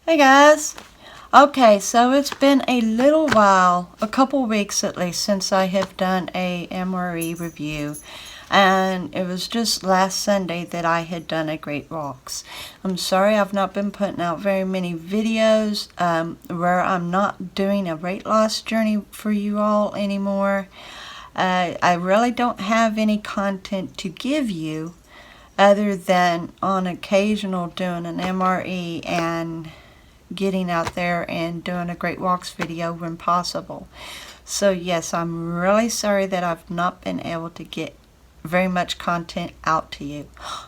Hey guys! Okay, so it's been a little while, a couple weeks at least, since I have done a MRE review. And it was just last Sunday that I had done a Great Walks. I'm sorry I've not been putting out very many videos where I'm not doing a weight loss journey for you all anymore. I really don't have any content to give you other than on occasional doing an MRE and getting out there and doing a Great Walks video when possible. So yes, I'm really sorry that I've not been able to get very much content out to you.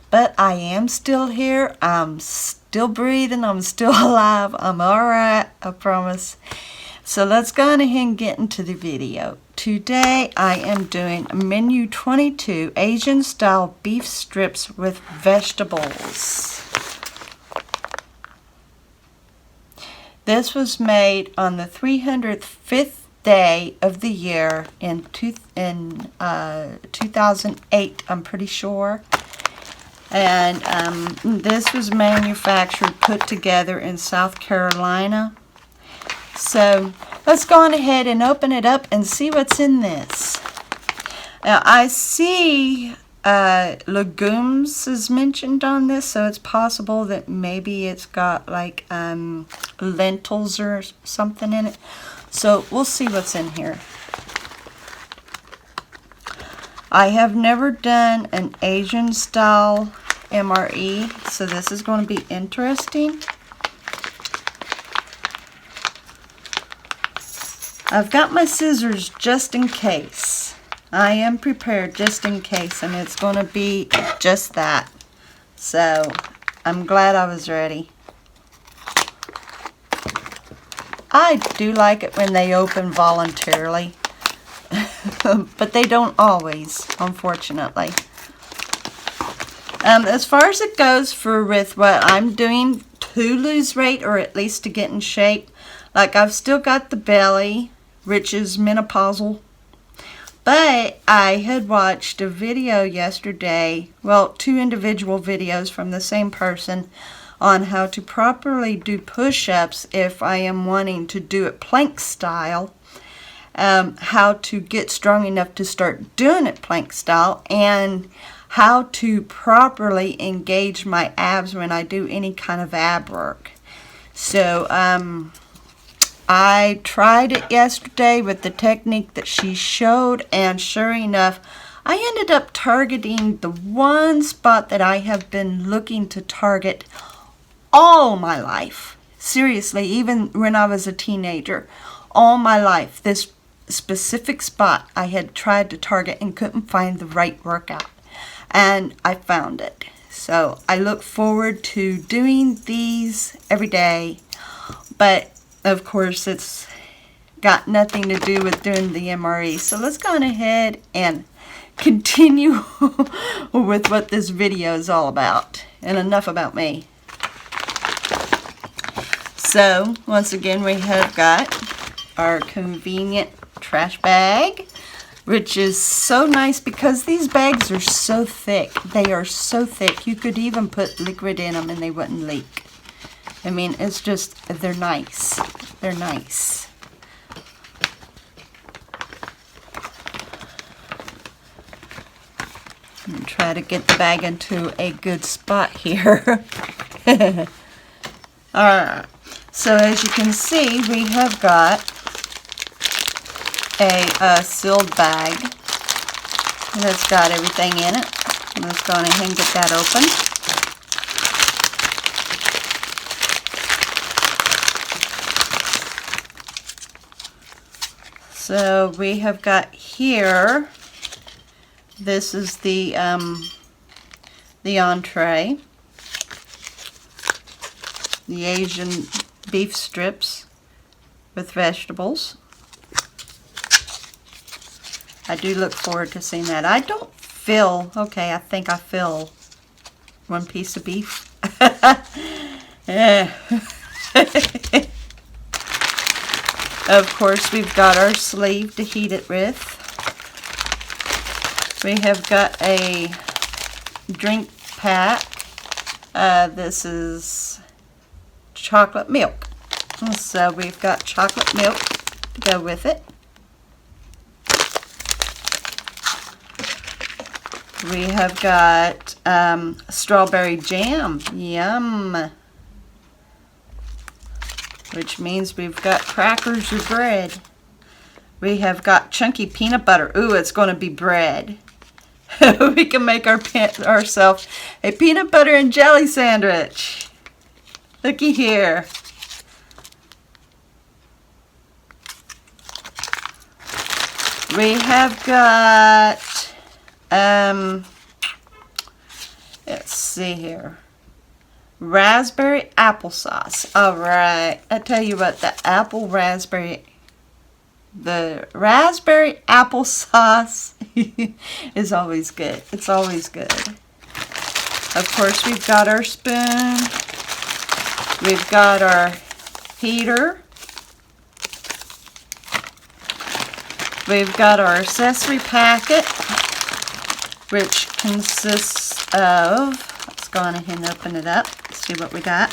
But I am still here. I'm still breathing. I'm still alive. I'm alright, I promise. So let's go on ahead and get into the video. Today I am doing menu 22, Asian style beef strips with vegetables. This was made on the 305th day of the year in 2008, I'm pretty sure. And this was manufactured, put together in South Carolina. So let's go on ahead and open it up and see what's in this. Now I see legumes is mentioned on this, so it's possible that maybe it's got like lentils or something in it. So we'll see what's in here. I have never done an Asian style MRE, so this is going to be interesting. I've got my scissors just in case. I am prepared just in case, and it's going to be just that. So I'm glad I was ready. I do like it when they open voluntarily, but they don't always, unfortunately. As far as it goes with what I'm doing to lose weight, or at least to get in shape, like I've still got the belly, which is menopausal. But I had watched a video yesterday, well, two individual videos from the same person, on how to properly do push-ups if I am wanting to do it plank style, how to get strong enough to start doing it plank style, and how to properly engage my abs when I do any kind of ab work. So, I tried it yesterday with the technique that she showed, and sure enough, I ended up targeting the one spot that I have been looking to target all my life. Seriously, even when I was a teenager, all my life, this specific spot I had tried to target and couldn't find the right workout. And I found it. So I look forward to doing these every day, but of course, it's got nothing to do with doing the MRE. So let's go on ahead and continue with what this video is all about. And enough about me. So, once again, we have got our convenient trash bag, which is so nice because these bags are so thick. They are so thick. You could even put liquid in them and they wouldn't leak. I mean, it's just, they're nice. They're nice. And try to get the bag into a good spot here. Alright, so as you can see, we have got a sealed bag that's got everything in it. Let's go ahead and get that open. So we have got here, this is the entree, the Asian beef strips with vegetables. I do look forward to seeing that. I don't feel, okay, I think I feel one piece of beef. Yeah. Of course, we've got our sleeve to heat it with. We have got a drink pack. This is chocolate milk. So we've got chocolate milk to go with it. We have got strawberry jam. Yum. Which means we've got crackers or bread. We have got chunky peanut butter. Ooh, it's going to be bread. We can make ourselves a peanut butter and jelly sandwich. Looky here. We have got, let's see here, raspberry applesauce. All right, I tell you what, the raspberry applesauce is always good. It's always good. Of course, we've got our spoon. We've got our heater. We've got our accessory packet, which consists of, let's go on ahead and open it up, see what we got.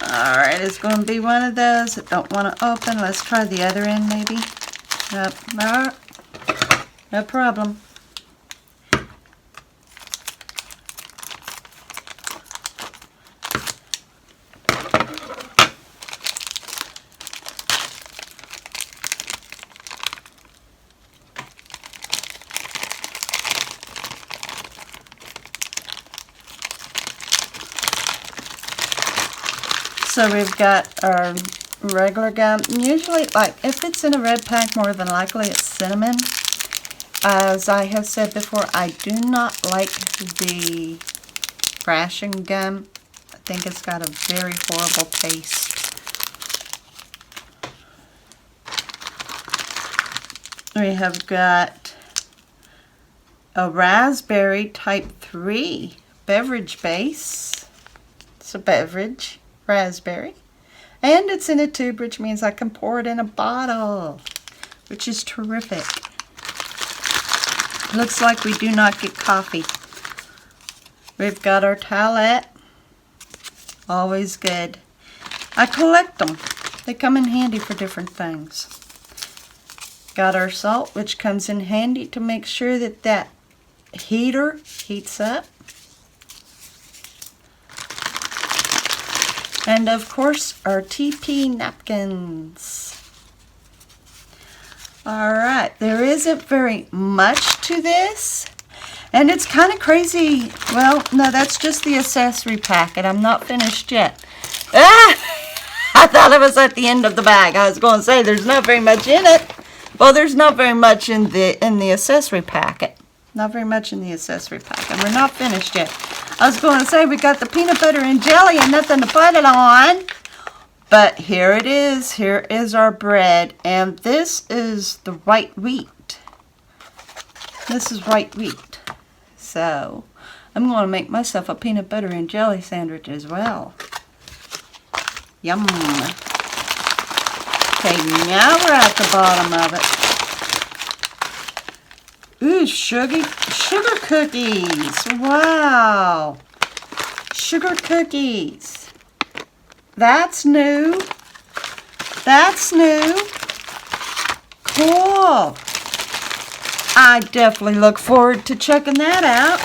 Alright, it's going to be one of those that don't want to open. Let's try the other end maybe. Nope, no problem. So we've got our regular gum. Usually, like, if it's in a red pack, more than likely it's cinnamon. As I have said before, I do not like the ration gum. I think it's got a very horrible taste. We have got a raspberry type 3 beverage base. It's a beverage. Raspberry, and it's in a tube, which means I can pour it in a bottle, which is terrific. Looks like we do not get coffee. We've got our towelette, always good. I collect them. They come in handy for different things. Got our salt, which comes in handy to make sure that that heater heats up. And of course, our TP napkins. Alright, there isn't very much to this. And it's kind of crazy. Well, no, that's just the accessory packet. I'm not finished yet. Ah! I thought it was at the end of the bag. I was going to say there's not very much in it. Well, there's not very much in the accessory packet. Not very much in the accessory packet. We're not finished yet. I was going to say we got the peanut butter and jelly and nothing to put it on. But here it is. Here is our bread. And this is the white wheat. This is white wheat. So I'm going to make myself a peanut butter and jelly sandwich as well. Yum. Okay, now we're at the bottom of it. Ooh, sugar cookies. Wow. Sugar cookies. That's new. That's new. Cool. I definitely look forward to checking that out.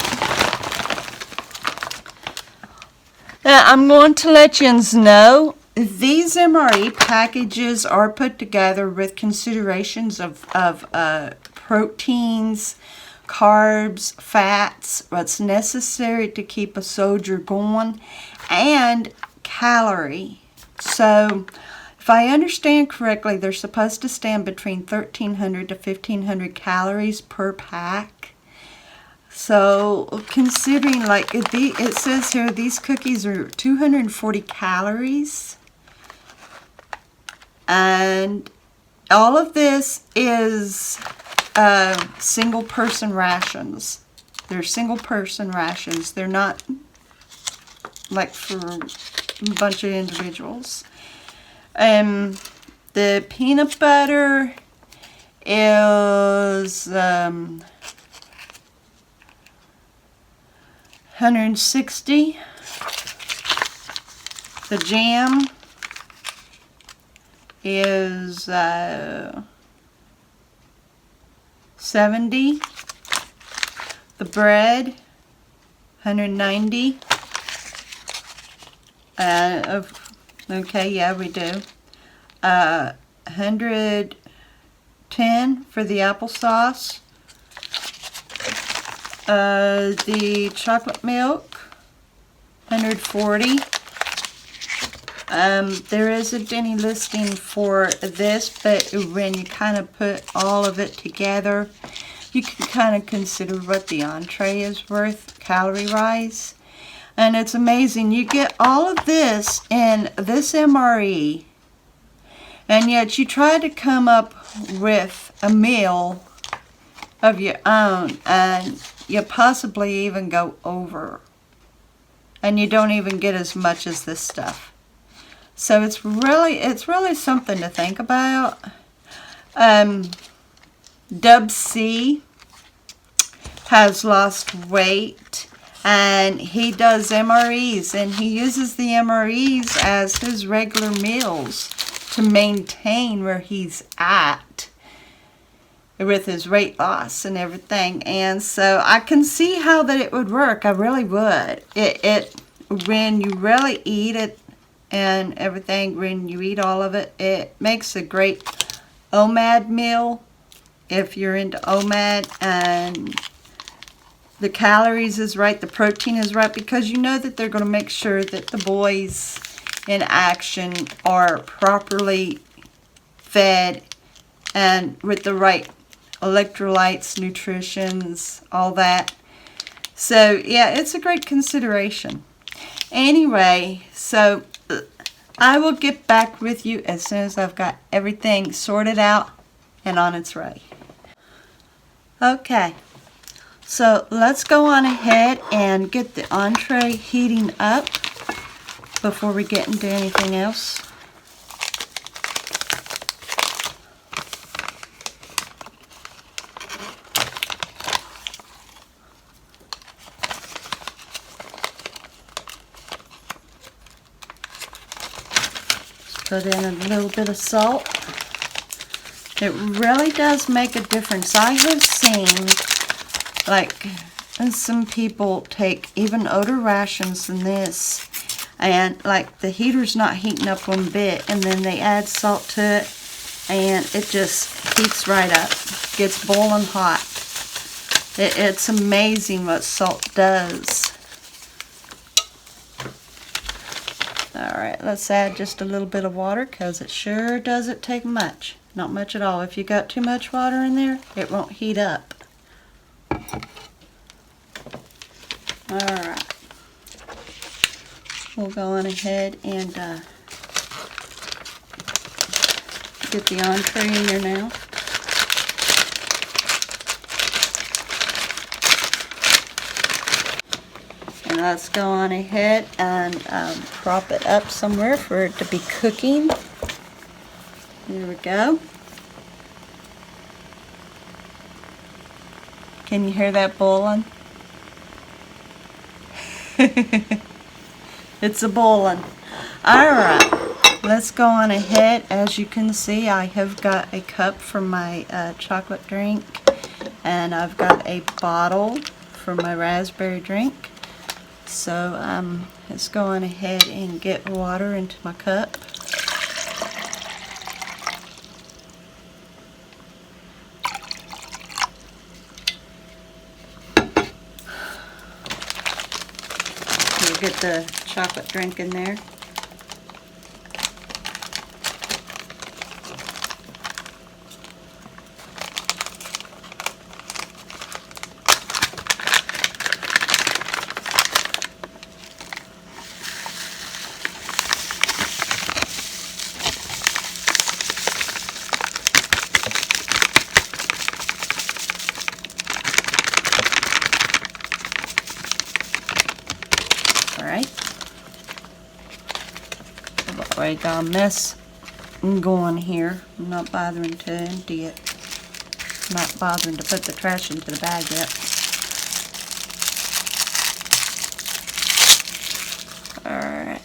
Now, I'm going to let you know these MRE packages are put together with considerations of proteins, carbs, fats, what's necessary to keep a soldier going, and calorie. So, if I understand correctly, they're supposed to stand between 1,300 to 1,500 calories per pack. So, considering, like, it says here, these cookies are 240 calories. And all of this is single person rations. They're single person rations. They're not like for a bunch of individuals. The peanut butter is 160. The jam is 70. The bread, 190. Okay, yeah, we do. 110 for the applesauce. The chocolate milk, 140. There isn't any listing for this, but when you kind of put all of it together, you can kind of consider what the entree is worth calorie-wise. And it's amazing. You get all of this in this MRE, and yet you try to come up with a meal of your own, and you possibly even go over. And you don't even get as much as this stuff. So it's really something to think about. Dub C has lost weight, and he does MREs, and he uses the MREs as his regular meals to maintain where he's at with his weight loss and everything. And so I can see how that it would work. I really would. When you really eat it and everything, when you eat all of it, it makes a great OMAD meal if you're into OMAD, and the calories is right, the protein is right, because you know that they're going to make sure that the boys in action are properly fed and with the right electrolytes, nutritions, all that. So yeah, it's a great consideration. Anyway, so I will get back with you as soon as I've got everything sorted out and on its way. Okay, so let's go on ahead and get the entree heating up before we get into anything else. Put in a little bit of salt. It really does make a difference. I have seen, like, some people take even older rations than this, and like the heater's not heating up one bit, and then they add salt to it, and it just heats right up. Gets boiling hot. It's amazing what salt does. Alright, let's add just a little bit of water, because it sure doesn't take much. Not much at all. If you got too much water in there, it won't heat up. Alright. We'll go on ahead and get the entree in here now. And let's go on ahead and prop it up somewhere for it to be cooking. There we go. Can you hear that boiling? It's a boiling. Alright, let's go on ahead. As you can see, I have got a cup for my chocolate drink, and I've got a bottle for my raspberry drink. So let's go on ahead and get water into my cup. We'll get the chocolate drink in there. Alright. I got a mess going here. I'm not bothering to empty it. I'm not bothering to put the trash into the bag yet. Alright.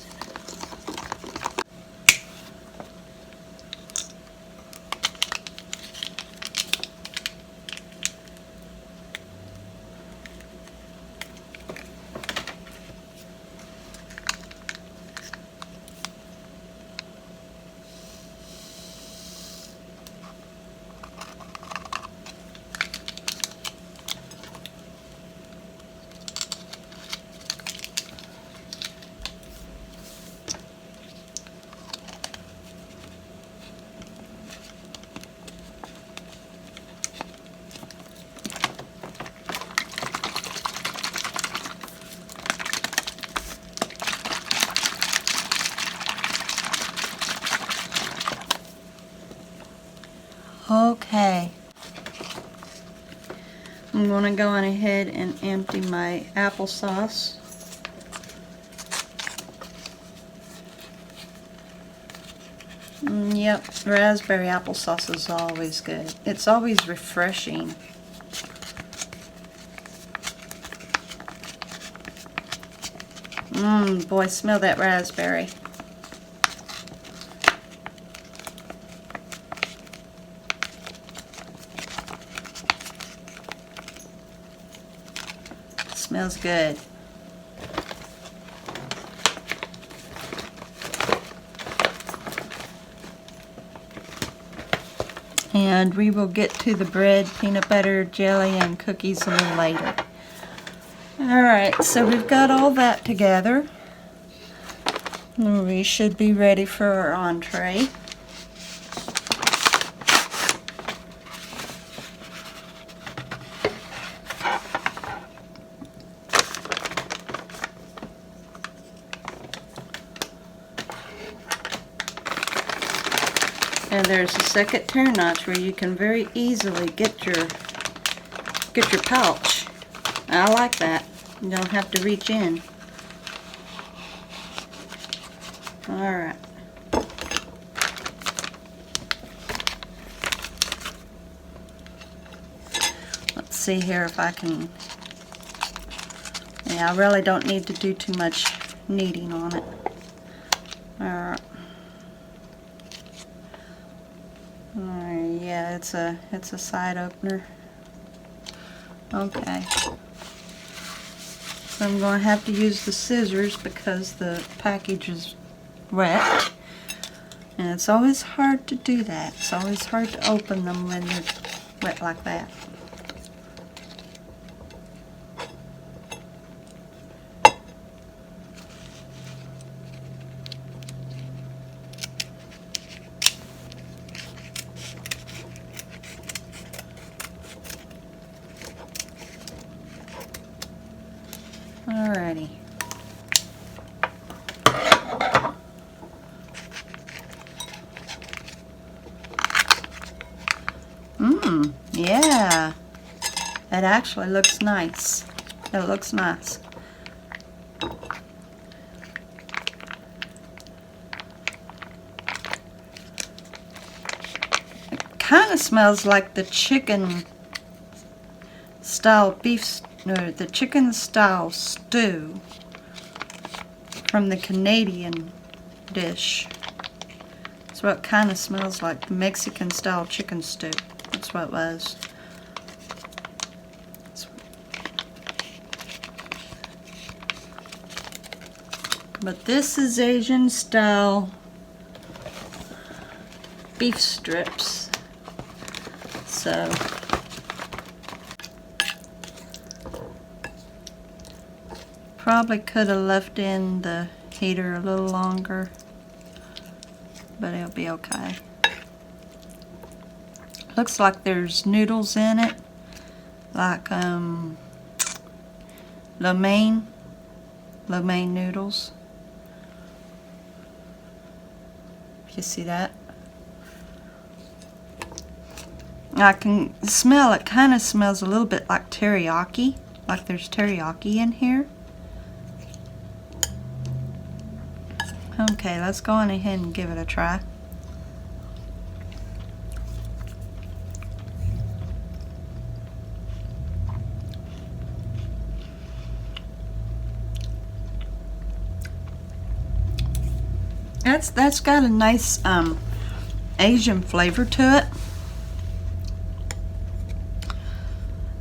want to go on ahead and empty my applesauce. Yep, raspberry applesauce is always good. It's always refreshing. Boy, smell that raspberry. Smells good. And we will get to the bread, peanut butter, jelly, and cookies a little later. Alright, so we've got all that together. We should be ready for our entree. And there's a second tear notch where you can very easily get your pouch. I like that. You don't have to reach in. Alright. Let's see here if I can... Yeah, I really don't need to do too much kneading on it. Alright. Yeah, it's a side opener. Okay. So I'm going to have to use the scissors because the package is wet. And it's always hard to do that. It's always hard to open them when they're wet like that. Alrighty. Yeah. It actually looks nice. It looks nice. It kind of smells like the chicken style the chicken style stew from the Canadian dish. That's what it kind of smells like, the Mexican style chicken stew. That's what it was. But this is Asian style beef strips. So probably could have left in the heater a little longer, but it'll be okay. Looks like there's noodles in it, like lo mein noodles. You see that? I can smell it. Kind of smells a little bit like teriyaki, like there's teriyaki in here. Okay, let's go on ahead and give it a try. That's got a nice Asian flavor to it.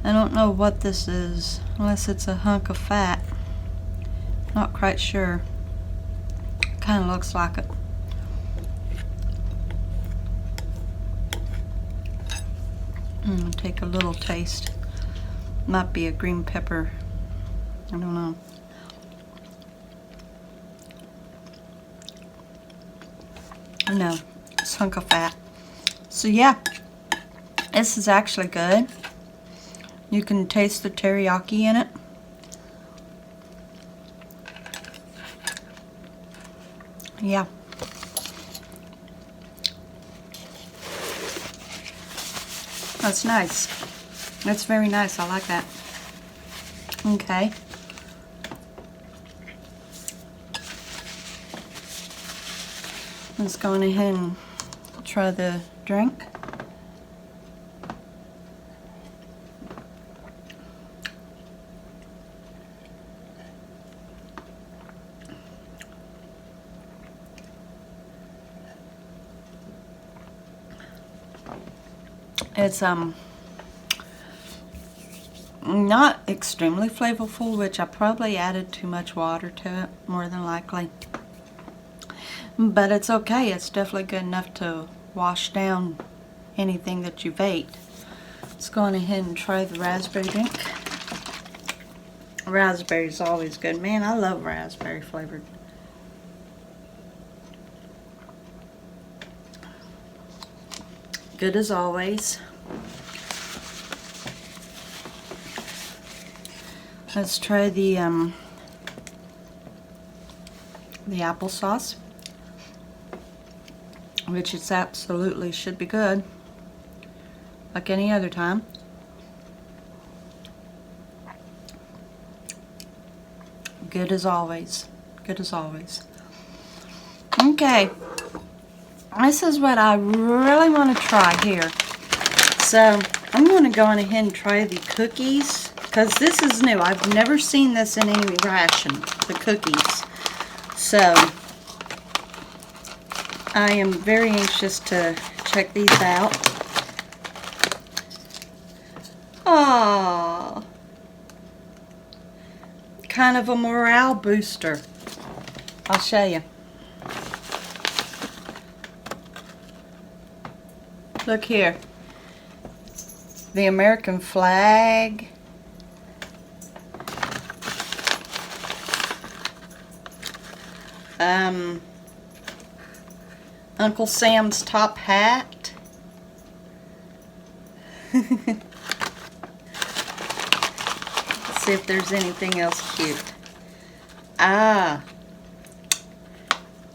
I don't know what this is, unless it's a hunk of fat. Not quite sure. Kind of looks like it. Take a little taste. Might be a green pepper. I don't know. No, it's a hunk of fat. So yeah, this is actually good. You can taste the teriyaki in it. Yeah. That's nice. That's very nice. I like that. Okay. Let's go on ahead and try the drink. It's not extremely flavorful, which I probably added too much water to it, more than likely. But it's okay. It's definitely good enough to wash down anything that you've ate. Let's go on ahead and try the raspberry drink. Raspberry's always good. Man, I love raspberry flavored. Good as always. Let's try the applesauce, which it's absolutely should be good, like any other time. Good as always. Good as always. Okay. This is what I really want to try here. So I'm going to go on ahead and try the cookies, because this is new. I've never seen this in any ration, the cookies. So I am very anxious to check these out. Aww. Kind of a morale booster. I'll show you. Look here. The American flag. Uncle Sam's top hat. Let's see if there's anything else cute. Ah,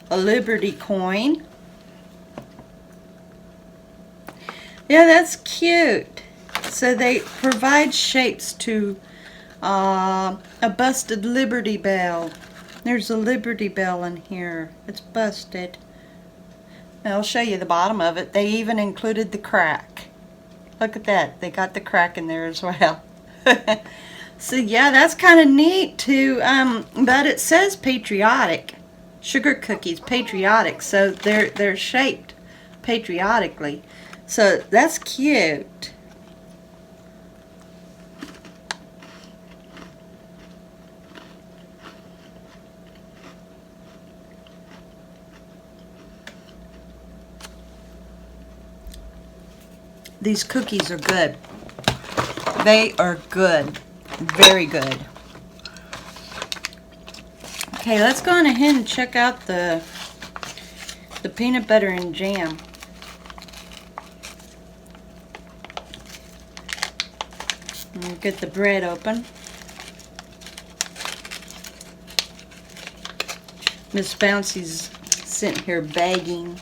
a Liberty coin. Yeah, that's cute. So they provide shapes to a busted Liberty Bell. There's a Liberty Bell in here. It's busted. I'll show you the bottom of it. They even included the crack. Look at that. They got the crack in there as well. So yeah, that's kind of neat too. But it says Patriotic. Sugar cookies, Patriotic. So they're shaped patriotically. So that's cute. These cookies are good. They are good. Very good. Okay, let's go on ahead and check out the peanut butter and jam. We'll get the bread open. Miss Bouncy's sitting here begging.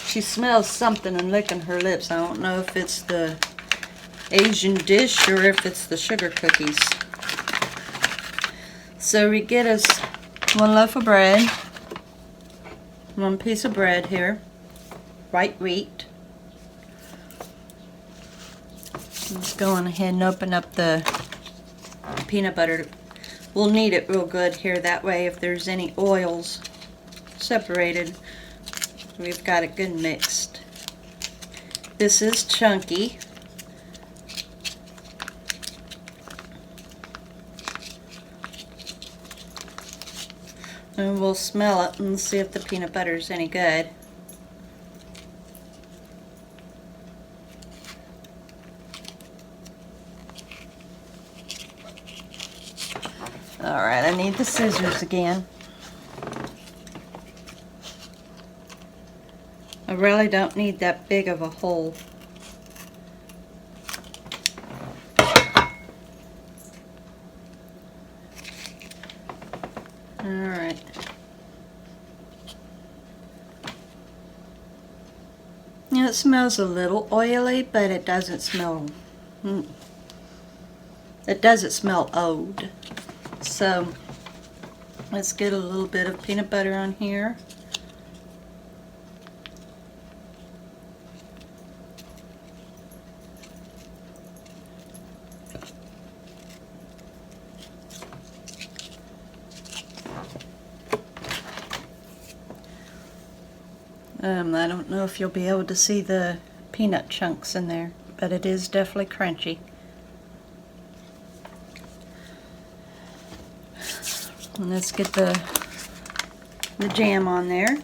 She smells something and licking her lips. I don't know if it's the Asian dish or if it's the sugar cookies. So we get us one loaf of bread, one piece of bread here, white wheat. Let's go on ahead and open up the peanut butter. We'll knead it real good here. That way if there's any oils separated, we've got it good mixed. This is chunky. And we'll smell it and see if the peanut butter is any good. Alright, I need the scissors again. I really don't need that big of a hole. Alright. It smells a little oily, but it doesn't smell it doesn't smell old. So let's get a little bit of peanut butter on here. I don't know if you'll be able to see the peanut chunks in there, but it is definitely crunchy. And let's get the jam on there.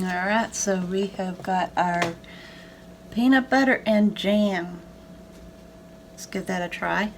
Alright, so we have got our peanut butter and jam. Let's give that a try.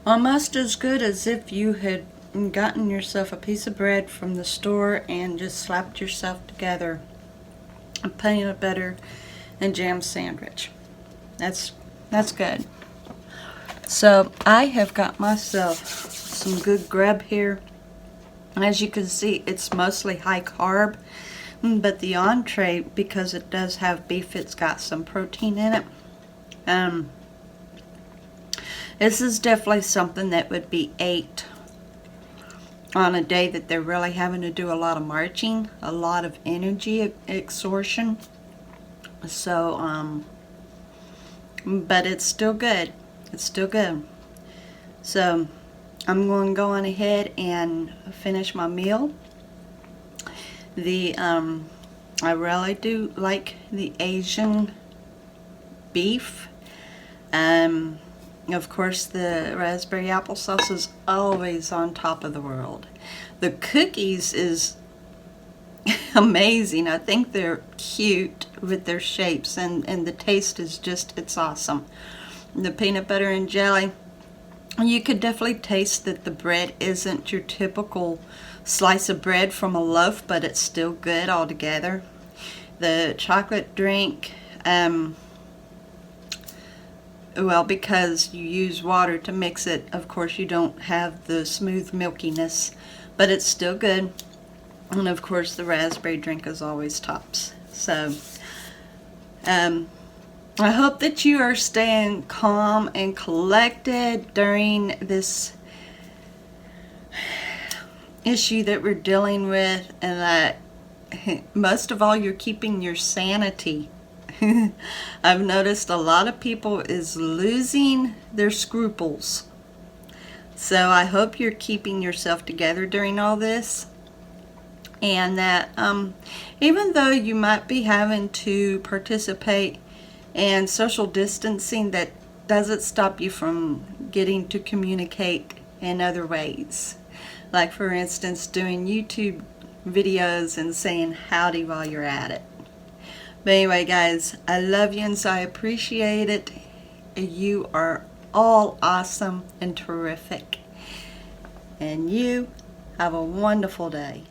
Almost as good as if you had gotten yourself a piece of bread from the store and just slapped yourself together a peanut butter and jam sandwich. That's good. So I have got myself some good grub here. As you can see, it's mostly high carb, but the entree, because it does have beef, it's got some protein in it. This is definitely something that would be ate on a day that they're really having to do a lot of marching, a lot of energy exertion. So, but it's still good. It's still good. So, I'm going to go on ahead and finish my meal. I really do like the Asian beef. Of course, the raspberry applesauce is always on top of the world. The cookies is amazing. I think they're cute with their shapes, and the taste is just, it's awesome. The peanut butter and jelly, you could definitely taste that the bread isn't your typical slice of bread from a loaf, but it's still good altogether. The chocolate drink, well, because you use water to mix it, of course you don't have the smooth milkiness, but it's still good. And of course the raspberry drink is always tops. So I hope that you are staying calm and collected during this issue that we're dealing with, and that most of all you're keeping your sanity. I've noticed a lot of people is losing their scruples. So I hope you're keeping yourself together during all this, and that even though you might be having to participate in social distancing, that doesn't stop you from getting to communicate in other ways. Like, for instance, doing YouTube videos and saying howdy while you're at it. But anyway, guys, I love you, and so I appreciate it. You are all awesome and terrific. And you have a wonderful day.